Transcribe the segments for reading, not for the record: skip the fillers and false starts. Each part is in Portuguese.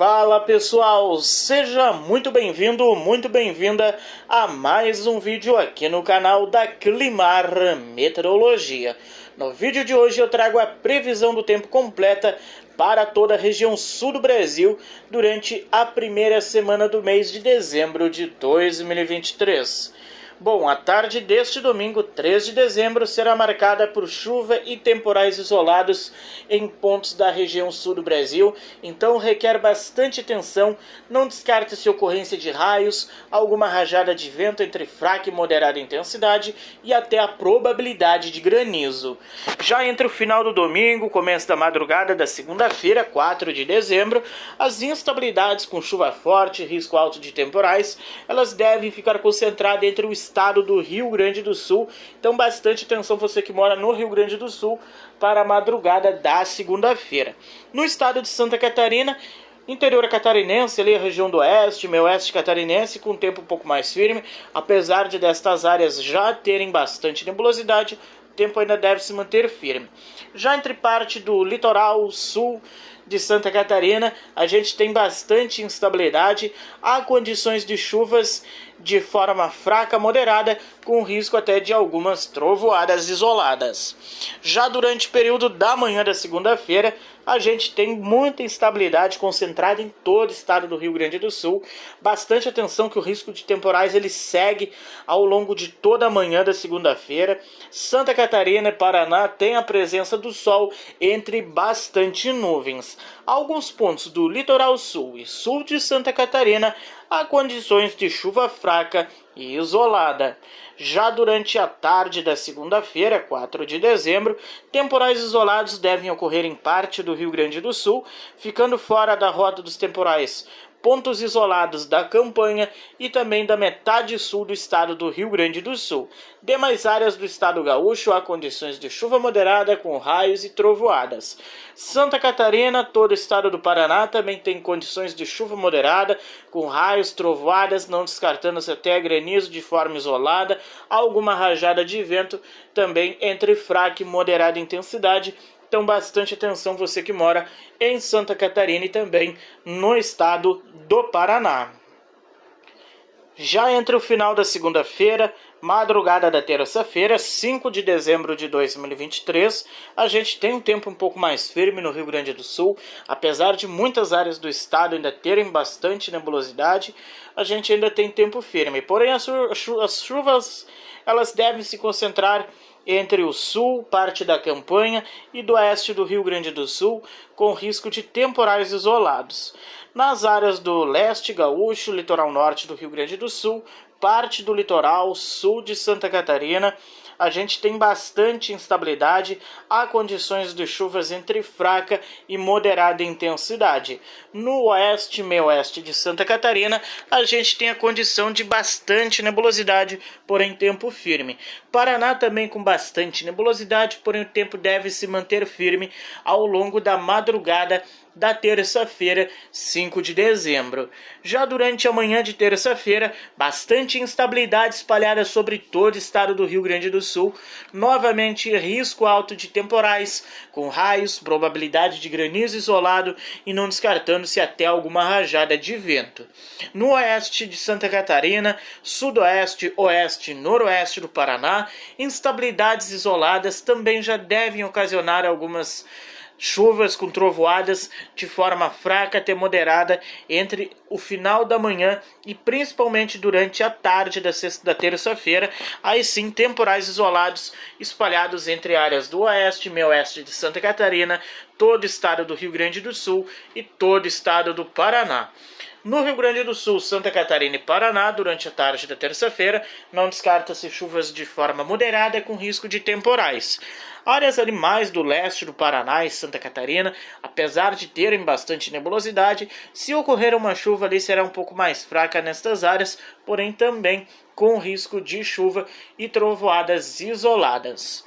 Fala pessoal, seja muito bem-vindo, muito bem-vinda a mais um vídeo aqui no canal da Climar Meteorologia. No vídeo de hoje eu trago a previsão do tempo completa para toda a região sul do Brasil durante a primeira semana do mês de dezembro de 2023. Bom, a tarde deste domingo, 3 de dezembro, será marcada por chuva e temporais isolados em pontos da região sul do Brasil, então requer bastante atenção, não descarte-se ocorrência de raios, alguma rajada de vento entre fraca e moderada intensidade e até a probabilidade de granizo. Já entre o final do domingo e começo da madrugada da segunda-feira, 4 de dezembro, as instabilidades com chuva forte e risco alto de temporais, elas devem ficar concentradas entre o estado do Rio Grande do Sul, então bastante atenção você que mora no Rio Grande do Sul para a madrugada da segunda-feira. No estado de Santa Catarina, interior catarinense, ali a região do oeste, meio oeste catarinense, com tempo um pouco mais firme, apesar de destas áreas já terem bastante nebulosidade, o tempo ainda deve se manter firme. Já entre parte do litoral sul de Santa Catarina, a gente tem bastante instabilidade, há condições de chuvas de forma fraca, moderada, com risco até de algumas trovoadas isoladas. Já durante o período da manhã da segunda-feira, a gente tem muita instabilidade concentrada em todo o estado do Rio Grande do Sul. Bastante atenção que o risco de temporais ele segue ao longo de toda a manhã da segunda-feira. Santa Catarina e Paraná tem a presença do sol entre bastante nuvens. Alguns pontos do litoral sul e sul de Santa Catarina há condições de chuva fraca e isolada. Já durante a tarde da segunda-feira, 4 de dezembro, temporais isolados devem ocorrer em parte do Rio Grande do Sul, ficando fora da rota dos temporais pontos isolados da campanha e também da metade sul do estado do Rio Grande do Sul. Demais áreas do estado gaúcho há condições de chuva moderada com raios e trovoadas. Santa Catarina, todo o estado do Paraná também tem condições de chuva moderada com raios, trovoadas, não descartando-se até granizo de forma isolada, alguma rajada de vento também entre fraca e moderada intensidade. Então, bastante atenção você que mora em Santa Catarina e também no estado do Paraná. Já entre o final da segunda-feira, madrugada da terça-feira, 5 de dezembro de 2023, a gente tem um tempo um pouco mais firme no Rio Grande do Sul. Apesar de muitas áreas do estado ainda terem bastante nebulosidade, a gente ainda tem tempo firme. Porém, as chuvas elas devem se concentrar entre o sul, parte da campanha e do oeste do Rio Grande do Sul, com risco de temporais isolados. Nas áreas do leste gaúcho, litoral norte do Rio Grande do Sul, parte do litoral sul de Santa Catarina, a gente tem bastante instabilidade, há condições de chuvas entre fraca e moderada intensidade. No oeste e meio oeste de Santa Catarina, a gente tem a condição de bastante nebulosidade, porém tempo firme. Paraná também com bastante nebulosidade, porém o tempo deve se manter firme ao longo da madrugada da terça-feira, 5 de dezembro. Já durante a manhã de terça-feira, bastante instabilidade espalhada sobre todo o estado do Rio Grande do Sul. Novamente, risco alto de temporais, com raios, probabilidade de granizo isolado e não descartando-se até alguma rajada de vento. No oeste de Santa Catarina, sudoeste, oeste e noroeste do Paraná, instabilidades isoladas também já devem ocasionar algumas chuvas com trovoadas de forma fraca até moderada entre o final da manhã e principalmente durante a tarde da terça-feira. Aí sim, temporais isolados espalhados entre áreas do oeste e meio oeste de Santa Catarina, todo o estado do Rio Grande do Sul e todo o estado do Paraná. No Rio Grande do Sul, Santa Catarina e Paraná, durante a tarde da terça-feira, não descarta-se chuvas de forma moderada com risco de temporais. Áreas ali mais do leste do Paraná e Santa Catarina, apesar de terem bastante nebulosidade, se ocorrer uma chuva ali será um pouco mais fraca nestas áreas, porém também com risco de chuva e trovoadas isoladas.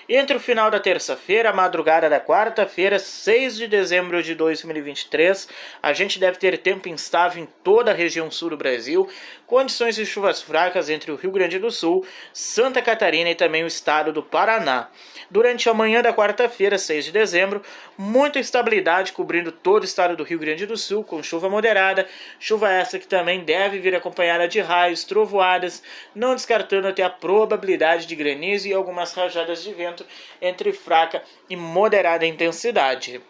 Entre o final da terça-feira e a madrugada da quarta-feira, 6 de dezembro de 2023, a gente deve ter tempo instável em toda a região sul do Brasil, condições de chuvas fracas entre o Rio Grande do Sul, Santa Catarina e também o estado do Paraná. Durante a manhã da quarta-feira, 6 de dezembro, muita instabilidade cobrindo todo o estado do Rio Grande do Sul, com chuva moderada, chuva essa que também deve vir acompanhada de raios, trovoadas, não descartando até a probabilidade de granizo e algumas rajadas de vento entre fraca e moderada intensidade.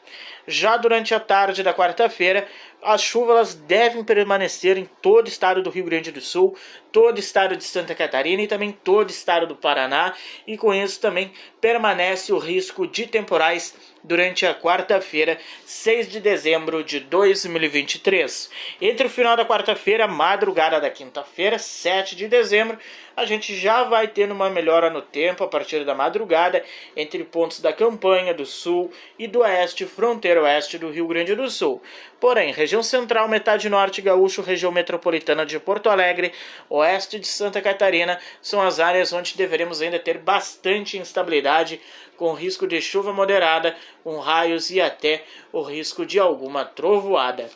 Já durante a tarde da quarta-feira, as chuvas devem permanecer em todo o estado do Rio Grande do Sul, todo o estado de Santa Catarina e também todo o estado do Paraná, e com isso também permanece o risco de temporais durante a quarta-feira, 6 de dezembro de 2023. Entre o final da quarta-feira e a madrugada da quinta-feira, 7 de dezembro, a gente já vai tendo uma melhora no tempo a partir da madrugada entre pontos da campanha do sul e do oeste, fronteira oeste do Rio Grande do Sul. Porém, região central, metade norte gaúcho, região metropolitana de Porto Alegre, oeste de Santa Catarina, são as áreas onde deveremos ainda ter bastante instabilidade, com risco de chuva moderada, com raios e até o risco de alguma trovoada.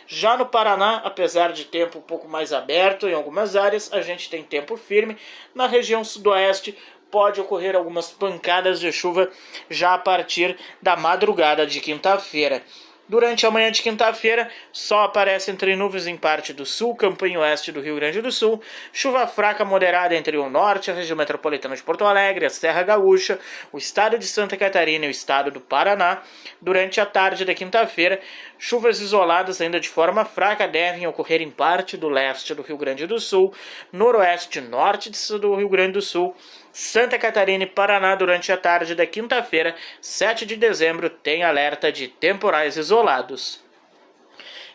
Já no Paraná, apesar de tempo um pouco mais aberto em algumas áreas, a gente tem tempo firme. Na região sudoeste, pode ocorrer algumas pancadas de chuva já a partir da madrugada de quinta-feira. Durante a manhã de quinta-feira, sol aparece entre nuvens em parte do sul, campanha oeste do Rio Grande do Sul, chuva fraca moderada entre o norte, a região metropolitana de Porto Alegre, a Serra Gaúcha, o estado de Santa Catarina e o estado do Paraná. Durante a tarde da quinta-feira, chuvas isoladas ainda de forma fraca devem ocorrer em parte do leste do Rio Grande do Sul, noroeste e norte do Rio Grande do Sul, Santa Catarina e Paraná. Durante a tarde da quinta-feira, 7 de dezembro, tem alerta de temporais isolados.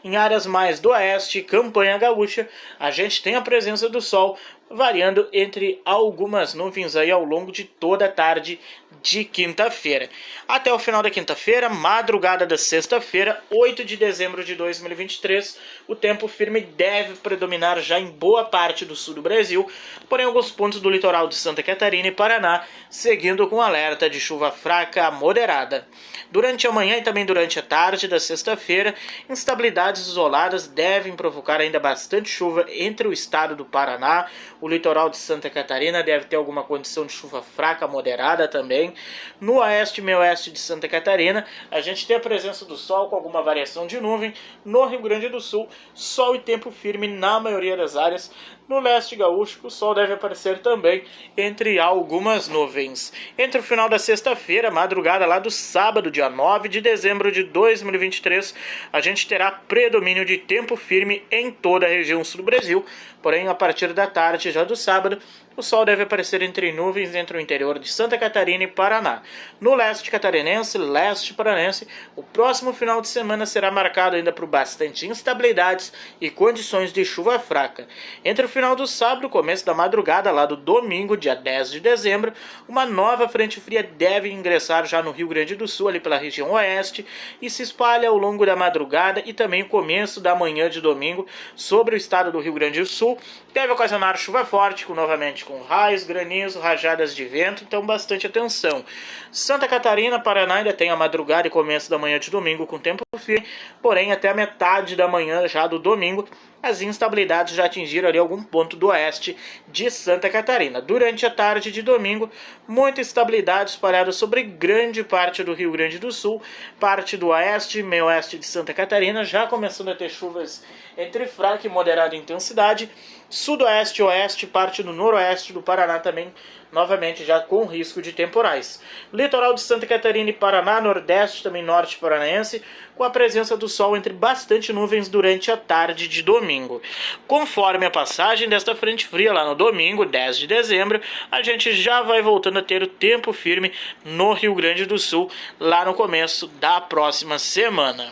Em áreas mais do oeste, campanha gaúcha, a gente tem a presença do sol, variando entre algumas nuvens aí ao longo de toda a tarde de quinta-feira. Até o final da quinta-feira, madrugada da sexta-feira, 8 de dezembro de 2023, o tempo firme deve predominar já em boa parte do sul do Brasil, porém alguns pontos do litoral de Santa Catarina e Paraná, seguindo com alerta de chuva fraca a moderada. Durante a manhã e também durante a tarde da sexta-feira, instabilidades isoladas devem provocar ainda bastante chuva entre o estado do Paraná, o litoral de Santa Catarina deve ter alguma condição de chuva fraca moderada também. No oeste e meio oeste de Santa Catarina, a gente tem a presença do sol com alguma variação de nuvem. No Rio Grande do Sul, sol e tempo firme na maioria das áreas. No leste gaúcho, o sol deve aparecer também entre algumas nuvens. Entre o final da sexta-feira, madrugada lá do sábado, dia 9 de dezembro de 2023, a gente terá predomínio de tempo firme em toda a região sul do Brasil. Porém, a partir da tarde já do sábado, o sol deve aparecer entre nuvens entre o interior de Santa Catarina e Paraná. No leste catarinense, leste paranense, o próximo final de semana será marcado ainda por bastante instabilidades e condições de chuva fraca. Entre o final do sábado e o começo da madrugada, lá do domingo, dia 10 de dezembro, uma nova frente fria deve ingressar já no Rio Grande do Sul, ali pela região oeste, e se espalha ao longo da madrugada e também o começo da manhã de domingo sobre o estado do Rio Grande do Sul. Deve ocasionar chuva forte, novamente com raios, granizo, rajadas de vento, então bastante atenção. Santa Catarina, Paraná ainda tem a madrugada e começo da manhã de domingo com tempo firme, porém até a metade da manhã já do domingo, as instabilidades já atingiram ali algum ponto do oeste de Santa Catarina. Durante a tarde de domingo, muita instabilidade espalhada sobre grande parte do Rio Grande do Sul, parte do oeste, meio oeste de Santa Catarina, já começando a ter chuvas entre fraca e moderada intensidade, sudoeste e oeste, parte do noroeste do Paraná também, novamente já com risco de temporais. Litoral de Santa Catarina e Paraná, nordeste também norte paranaense, com a presença do sol entre bastante nuvens durante a tarde de domingo. Conforme a passagem desta frente fria lá no domingo, 10 de dezembro, a gente já vai voltando a ter o tempo firme no Rio Grande do Sul, lá no começo da próxima semana.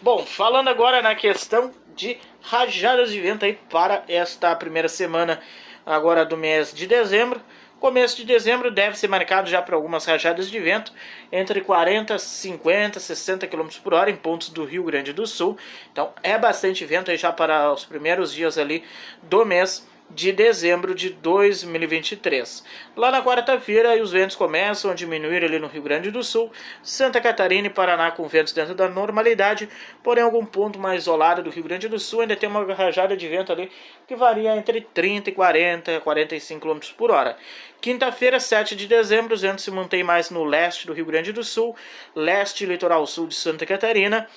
Bom, falando agora na questão de rajadas de vento aí para esta primeira semana agora do mês de dezembro. Começo de dezembro deve ser marcado já por algumas rajadas de vento entre 40, 50, 60 km por hora em pontos do Rio Grande do Sul. Então é bastante vento aí já para os primeiros dias ali do mês de dezembro de 2023. Lá na quarta-feira, os ventos começam a diminuir ali no Rio Grande do Sul, Santa Catarina e Paraná com ventos dentro da normalidade, porém algum ponto mais isolado do Rio Grande do Sul ainda tem uma rajada de vento ali que varia entre 30 e 40, 45 km por hora. Quinta-feira, 7 de dezembro, os ventos se mantêm mais no leste do Rio Grande do Sul, leste e litoral sul de Santa Catarina,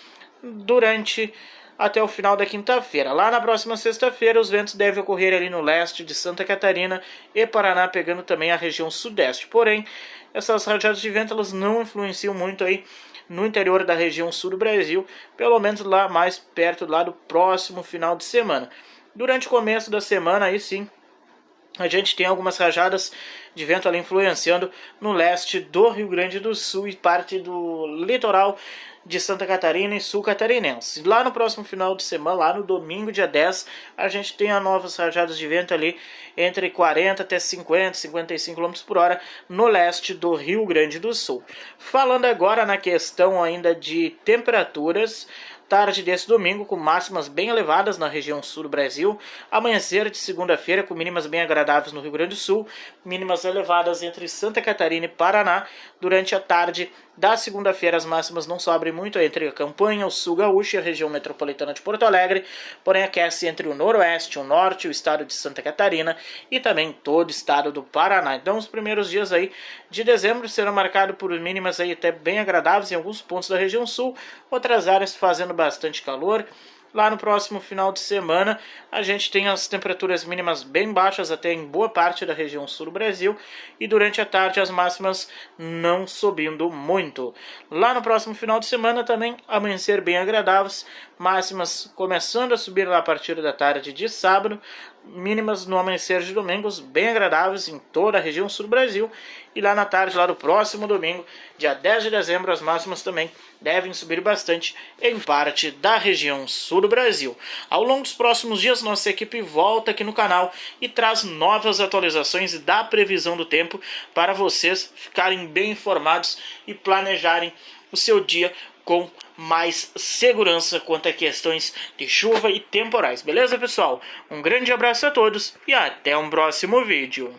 durante até o final da quinta-feira. Lá na próxima sexta-feira, os ventos devem ocorrer ali no leste de Santa Catarina e Paraná, pegando também a região sudeste. Porém, essas rajadas de vento elas não influenciam muito aí no interior da região sul do Brasil, pelo menos lá mais perto lá do próximo final de semana. Durante o começo da semana, aí sim, a gente tem algumas rajadas de vento ali influenciando no leste do Rio Grande do Sul e parte do litoral de Santa Catarina e sul catarinense. Lá no próximo final de semana, lá no domingo, dia 10, a gente tem as novas rajadas de vento ali entre 40 até 50, 55 km por hora no leste do Rio Grande do Sul. Falando agora na questão ainda de temperaturas, tarde desse domingo com máximas bem elevadas na região sul do Brasil, amanhecer de segunda-feira com mínimas bem agradáveis no Rio Grande do Sul, mínimas elevadas entre Santa Catarina e Paraná. Durante a tarde da segunda-feira as máximas não sobem muito entre a campanha, o sul gaúcho e a região metropolitana de Porto Alegre, porém aquece entre o noroeste, o norte e o estado de Santa Catarina e também todo o estado do Paraná. Então os primeiros dias aí de dezembro serão marcados por mínimas aí até bem agradáveis em alguns pontos da região sul, outras áreas fazendo bastante calor. Lá no próximo final de semana, a gente tem as temperaturas mínimas bem baixas até em boa parte da região sul do Brasil e durante a tarde as máximas não subindo muito. Lá no próximo final de semana também amanhecer bem agradáveis, máximas começando a subir lá a partir da tarde de sábado, mínimas no amanhecer de domingos bem agradáveis em toda a região sul do Brasil e lá na tarde lá do próximo domingo, dia 10 de dezembro, as máximas também devem subir bastante em parte da região sul do Brasil. Ao longo dos próximos dias, nossa equipe volta aqui no canal e traz novas atualizações da previsão do tempo para vocês ficarem bem informados e planejarem o seu dia com mais segurança quanto a questões de chuva e temporais. Beleza, pessoal? Um grande abraço a todos e até um próximo vídeo.